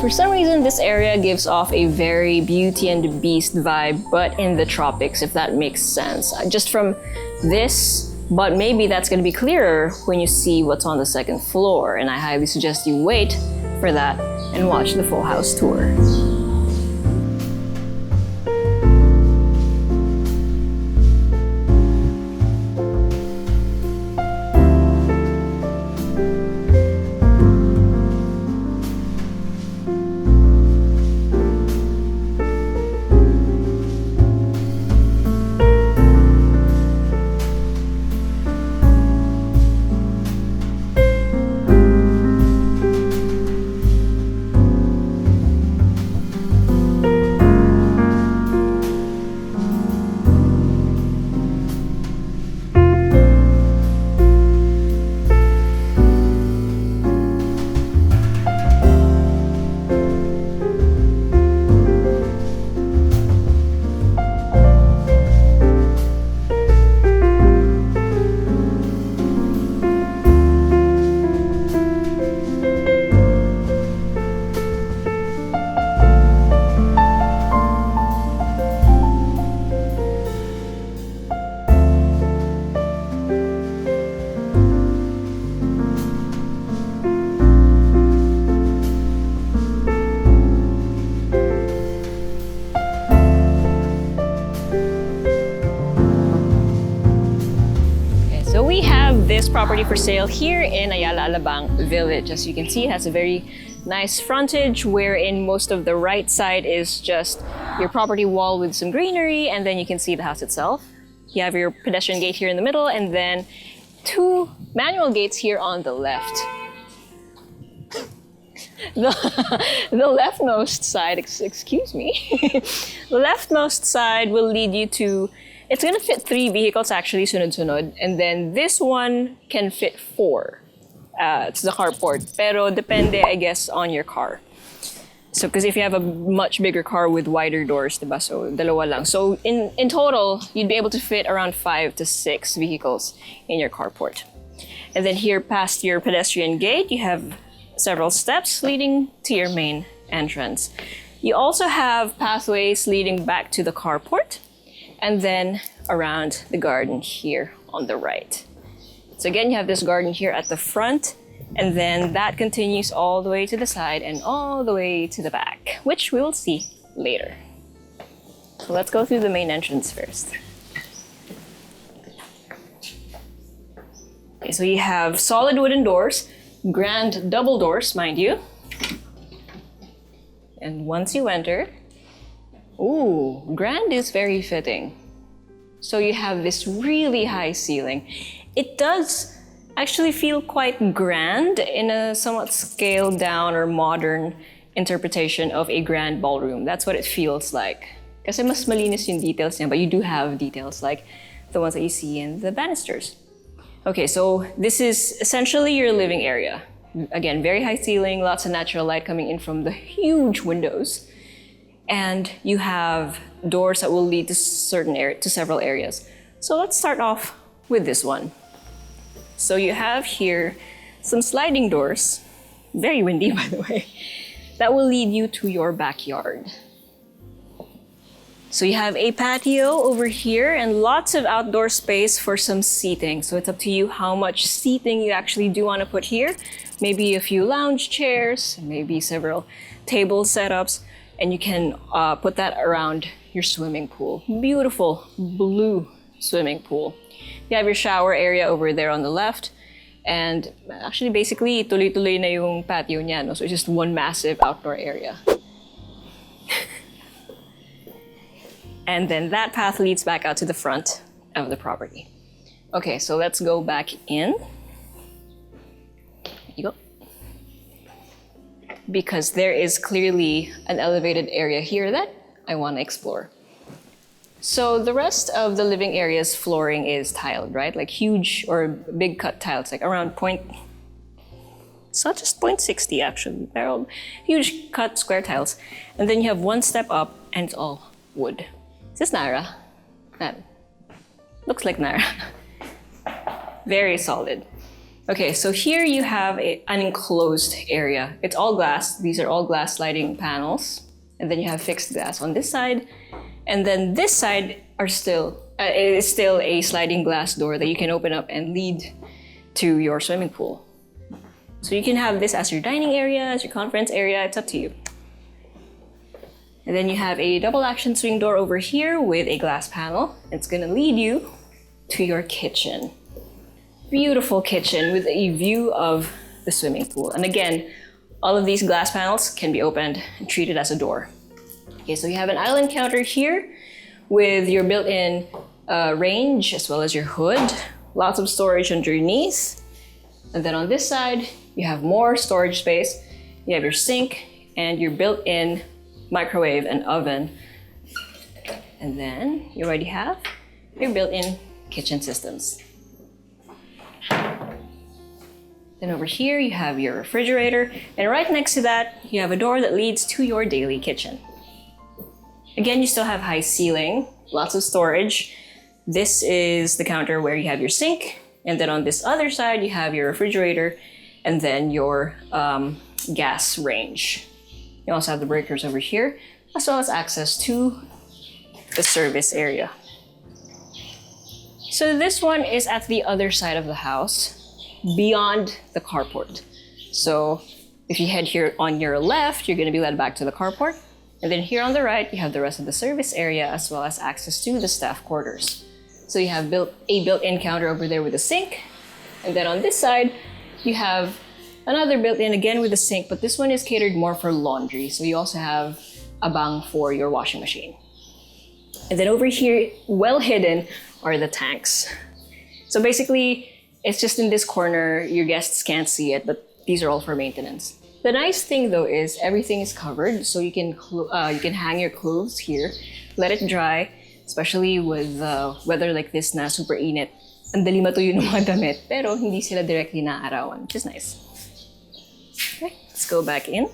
For some reason, this area gives off a very Beauty and the Beast vibe, but in the tropics, if that makes sense. Just from this, but maybe that's going to be clearer when you see what's on the second floor, and I highly suggest you wait for that and watch the full house tour. This property for sale here in Ayala Alabang Village. As you can see, it has a very nice frontage wherein most of the right side is just your property wall with some greenery, and then you can see the house itself. You have your pedestrian gate here in the middle, and then 2 manual gates here on the left. The leftmost side, excuse me, the leftmost side will lead you to, it's gonna fit 3 vehicles actually, sunod-sunod, and then this one can fit 4. It's the carport, pero depende, I guess, on your car. So, because if you have a much bigger car with wider doors, diba? So, dalawa lang. So, in total, you'd be able to fit around 5 to 6 vehicles in your carport. And then here, past your pedestrian gate, you have several steps leading to your main entrance. You also have pathways leading back to the carport, and then around the garden here on the right. So again, you have this garden here at the front, and then that continues all the way to the side and all the way to the back, which we will see later. So let's go through the main entrance first. Okay, so you have solid wooden doors, grand double doors, mind you. And once you enter, ooh, grand is very fitting. So you have this really high ceiling. It does actually feel quite grand in a somewhat scaled down or modern interpretation of a grand ballroom. That's what it feels like. Kasi mas malinis yung details niya, but you do have details like the ones that you see in the banisters. Okay, so this is essentially your living area. Again, very high ceiling, lots of natural light coming in from the huge windows. And you have doors that will lead to several areas. So let's start off with this one. So you have here some sliding doors, very windy by the way, that will lead you to your backyard. So you have a patio over here and lots of outdoor space for some seating. So it's up to you how much seating you actually do want to put here. Maybe a few lounge chairs, maybe several table setups, and you can put that around your swimming pool. Beautiful blue swimming pool. You have your shower area over there on the left, and actually basically tuloy-tuloy na yung patio niya, no? So it's just one massive outdoor area. And then that path leads back out to the front of the property. Okay, so let's go back in. There you go. Because there is clearly an elevated area here that I want to explore. So the rest of the living area's flooring is tiled, right? Like huge or big cut tiles, like around it's not just 0.60 actually, they're all huge cut square tiles. And then you have one step up and it's all wood. Is this Nara? That looks like Nara. Very solid. Okay, so here you have an enclosed area. It's all glass. These are all glass sliding panels. And then you have fixed glass on this side. And then this side is still a sliding glass door that you can open up and lead to your swimming pool. So you can have this as your dining area, as your conference area. It's up to you. And then you have a double action swing door over here with a glass panel. It's gonna lead you to your kitchen. Beautiful kitchen with a view of the swimming pool. And again, all of these glass panels can be opened and treated as a door. Okay, so you have an island counter here with your built-in range as well as your hood. Lots of storage underneath. And then on this side, you have more storage space. You have your sink and your built-in microwave and oven. And then you already have your built-in kitchen systems. Then over here, you have your refrigerator. And right next to that, you have a door that leads to your daily kitchen. Again, you still have high ceiling, lots of storage. This is the counter where you have your sink. And then on this other side, you have your refrigerator and then your gas range. You also have the breakers over here, as well as access to the service area. So this one is at the other side of the house, beyond the carport. So if you head here on your left, you're gonna be led back to the carport. And then here on the right, you have the rest of the service area, as well as access to the staff quarters. So you have a built-in counter over there with a sink. And then on this side, you have another built-in again with a sink, but this one is catered more for laundry. So you also have a bang for your washing machine. And then over here, well hidden, are the tanks. So basically, it's just in this corner. Your guests can't see it, but these are all for maintenance. The nice thing though is everything is covered, so you can hang your clothes here, let it dry, especially with weather like this na super init. Ang dali matuyo ng mga damit, pero hindi sila directly naaarawan, which is nice. Okay, let's go back in.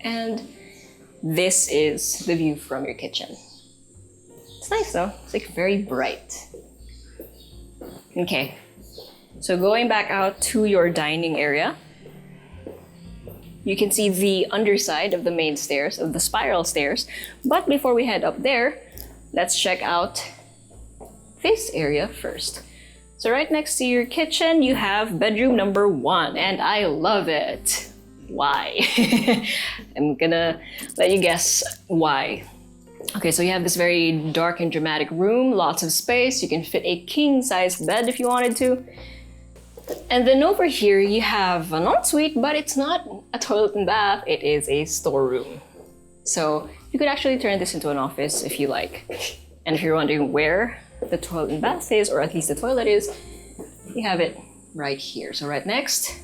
And this is the view from your kitchen. It's nice though, it's like very bright. Okay, so going back out to your dining area, you can see the underside of the main stairs, of the spiral stairs. But before we head up there, let's check out this area first. So right next to your kitchen, you have bedroom number 1, and I love it. Why? I'm gonna let you guess why. Okay, so you have this very dark and dramatic room, lots of space. You can fit a king-sized bed if you wanted to. And then over here, you have an ensuite, but it's not a toilet and bath, it is a storeroom. So you could actually turn this into an office if you like. And if you're wondering where the toilet and bath is, or at least the toilet is, you have it right here. So right next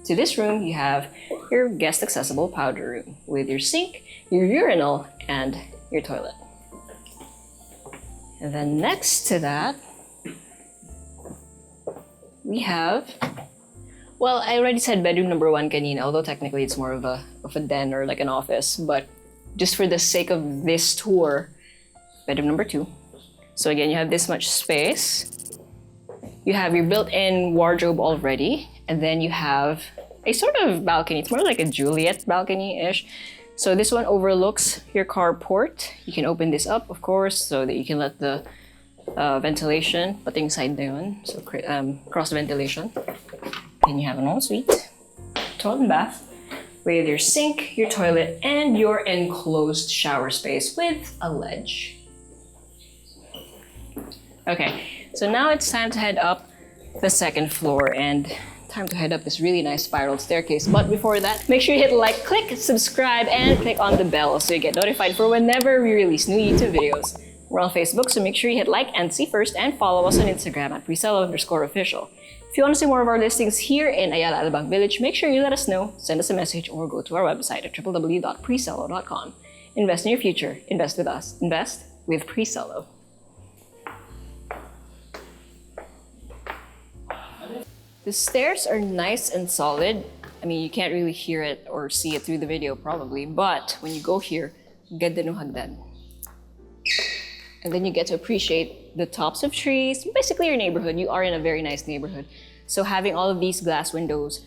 to this room, you have your guest accessible powder room with your sink, your urinal, and your toilet. And then next to that, we have, well, I already said bedroom number 1 kanina, although technically it's more of a den or like an office, but just for the sake of this tour, bedroom number 2. So again, you have this much space. You have your built-in wardrobe already, and then you have a sort of balcony. It's more like a Juliet balcony-ish. So this one overlooks your carport. You can open this up, of course, so that you can let the ventilation pating side na yun. So cross ventilation. Then you have an ensuite, toilet and bath, with your sink, your toilet, and your enclosed shower space with a ledge. Okay, so now it's time to head up the second floor and time to head up this really nice spiral staircase. But before that, make sure you hit like, click, subscribe, and click on the bell so you get notified for whenever we release new YouTube videos. We're on Facebook, so make sure you hit like and see first, and follow us on Instagram at Presello_official. If you want to see more of our listings here in Ayala Alabang Village, make sure you let us know, send us a message, or go to our website at www.presello.com. Invest in your future. Invest with us. Invest with Presello. The stairs are nice and solid. I mean, you can't really hear it or see it through the video probably, but when you go here, ganda ng hagdan. And then you get to appreciate the tops of trees. Basically your neighborhood. You are in a very nice neighborhood. So having all of these glass windows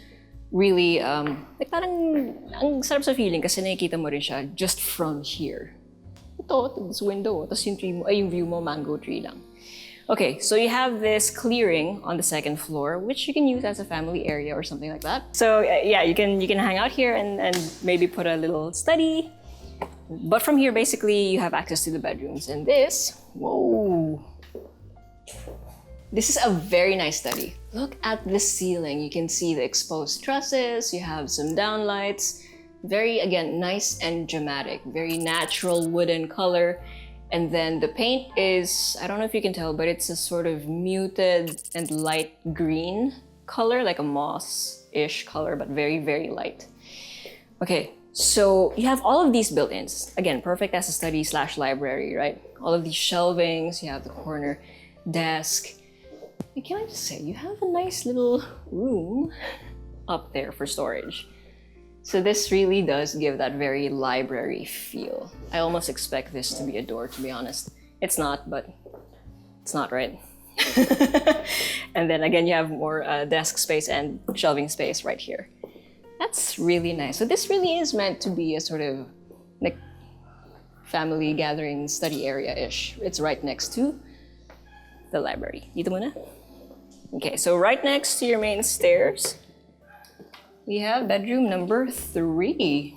really, like parang ang sarap sa feeling kasi nakikita mo rin siya just from here. Ito, this window. Tapos yung tree mo, ay yung view mo, mango tree lang. Okay, so you have this clearing on the second floor, which you can use as a family area or something like that. So yeah, you can hang out here and maybe put a little study. But from here, basically, you have access to the bedrooms. And this, whoa. This is a very nice study. Look at the ceiling. You can see the exposed trusses. You have some downlights. Very, again, nice and dramatic. Very natural wooden color. And then the paint is, I don't know if you can tell, but it's a sort of muted and light green color, like a moss-ish color, but very, very light. Okay, so you have all of these built-ins. Again, perfect as a study / library, right? All of these shelvings, you have the corner desk. And can I just say, you have a nice little room up there for storage. So this really does give that very library feel. I almost expect this to be a door, to be honest. It's not, but it's not, right? And then again, you have more desk space and shelving space right here. That's really nice. So this really is meant to be a sort of like family gathering study area-ish. It's right next to the library. Dito muna. Okay, so right next to your main stairs, we have bedroom number 3.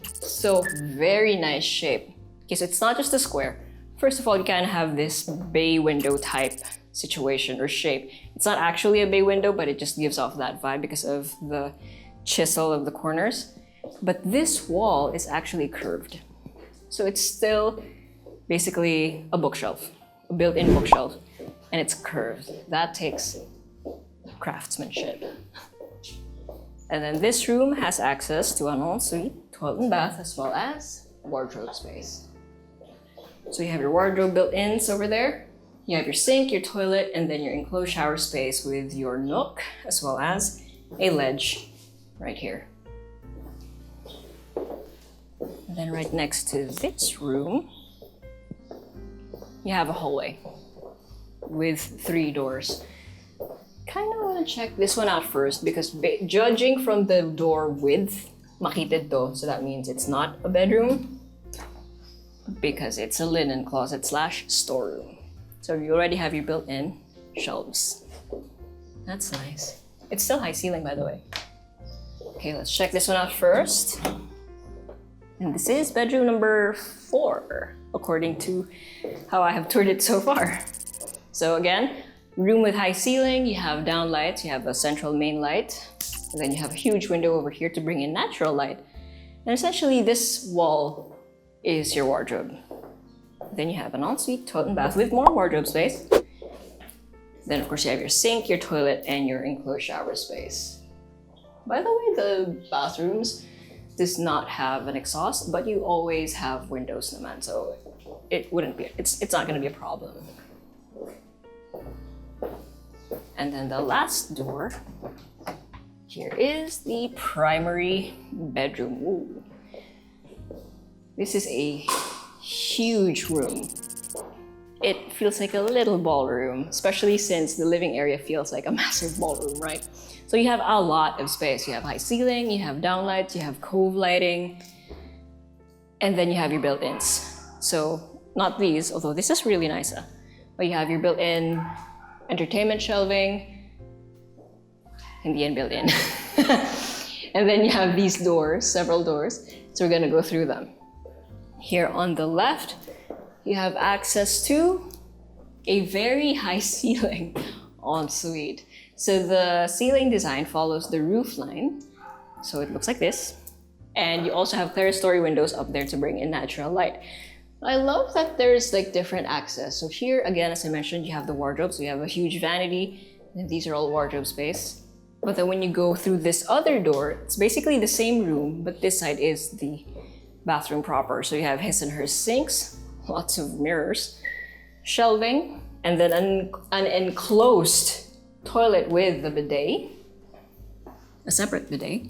So very nice shape. Okay, so it's not just a square. First of all, you kind of have this bay window type situation or shape. It's not actually a bay window, but it just gives off that vibe because of the chisel of the corners. But this wall is actually curved. So it's still basically a bookshelf, a built-in bookshelf, and it's curved. That takes craftsmanship. And then this room has access to an ensuite, toilet and bath, as well as wardrobe space. So you have your wardrobe built-ins over there. You have your sink, your toilet, and then your enclosed shower space with your nook, as well as a ledge right here. And then right next to this room, you have a hallway with 3 doors. Kind of want to check this one out first because judging from the door width, makitid to, so that means it's not a bedroom because it's a linen closet / storeroom. So you already have your built-in shelves. That's nice. It's still high ceiling, by the way. Okay, let's check this one out first. And this is bedroom number 4, according to how I have toured it so far. So again, room with high ceiling, you have downlights, you have a central main light, and then you have a huge window over here to bring in natural light. And essentially this wall is your wardrobe. Then you have an ensuite, toilet and bath with more wardrobe space. Then of course you have your sink, your toilet, and your enclosed shower space. By the way, the bathrooms does not have an exhaust, but you always have windows naman, so it wouldn't be, it's not gonna be a problem. And then the last door, here is the primary bedroom. Ooh. This is a huge room. It feels like a little ballroom, especially since the living area feels like a massive ballroom, right? So you have a lot of space. You have high ceiling, you have downlights, you have cove lighting, and then you have your built-ins. So not these, although this is really nice, but you have your built-in entertainment shelving, and the built-in. And then you have these doors, several doors. So we're gonna go through them. Here on the left, you have access to a very high ceiling ensuite. So the ceiling design follows the roof line. So it looks like this. And you also have clerestory windows up there to bring in natural light. I love that there's like different access. So here, again, as I mentioned, you have the wardrobe. So you have a huge vanity, and these are all wardrobe space. But then when you go through this other door, it's basically the same room, but this side is the bathroom proper. So you have his and her sinks, lots of mirrors, shelving, and then an enclosed toilet with the bidet, a separate bidet,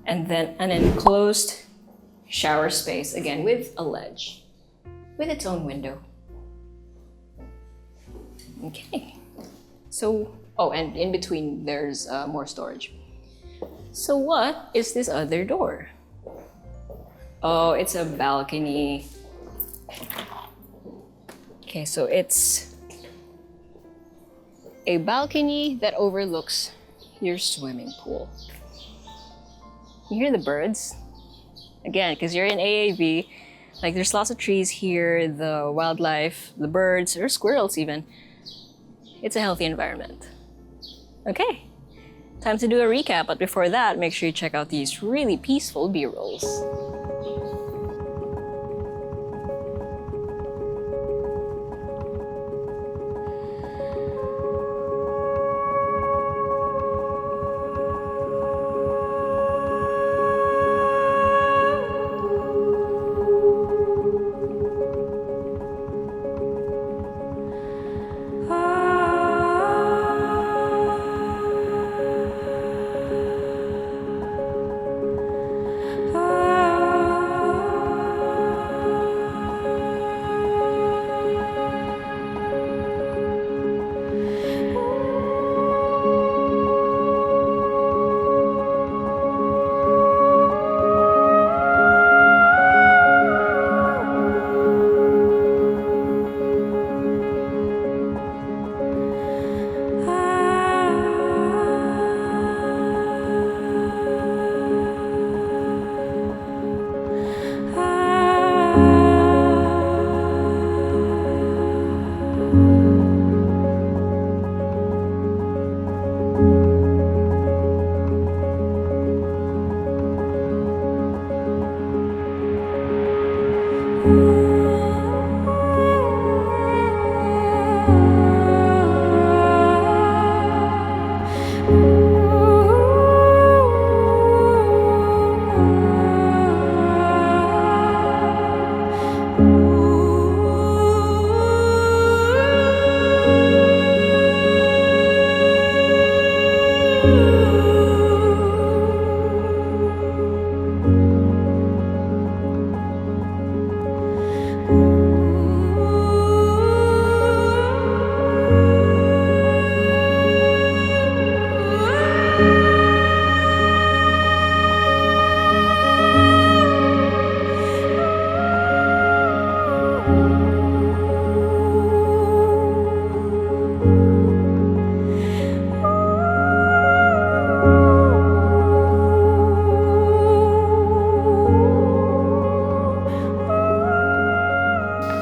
and then an enclosed shower space, again with a ledge, with its own window. Okay, so, oh, and in between there's more storage. So what is this other door? Oh, it's a balcony. Okay, so it's a balcony that overlooks your swimming pool. You hear the birds? Again, because you're in AAV, like there's lots of trees here, the wildlife, the birds, or squirrels even. It's a healthy environment. Okay, time to do a recap, but before that, make sure you check out these really peaceful B-rolls.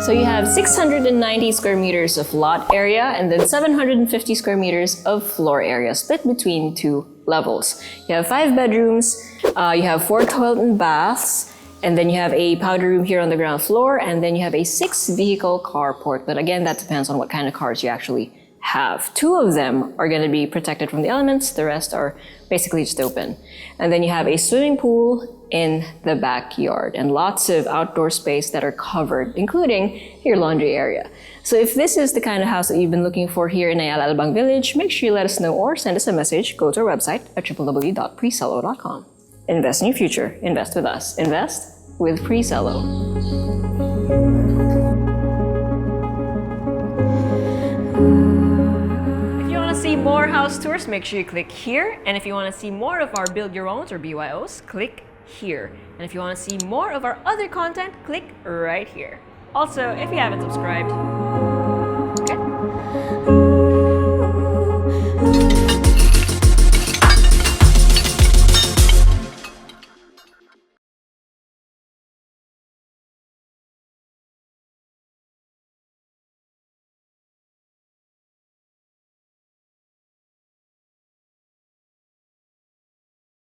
So you have 690 square meters of lot area and then 750 square meters of floor area split between two levels. You have 5 bedrooms, you have 4 toilet and baths, and then you have a powder room here on the ground floor, and then you have a 6-vehicle carport. But again, that depends on what kind of cars you actually have. 2 of them are going to be protected from the elements, the rest are basically just open. And then you have a swimming pool in the backyard and lots of outdoor space that are covered, including your laundry area. So if this is the kind of house that you've been looking for here in Ayala Alabang Village, make sure you let us know or send us a message. Go to our website at www.presello.com. Invest in your future. Invest with us. Invest with Presello. See more house tours, make sure you click here. And if you want to see more of our Build Your Owns or BYOs, click here. And if you want to see more of our other content, click right here. Also, if you haven't subscribed,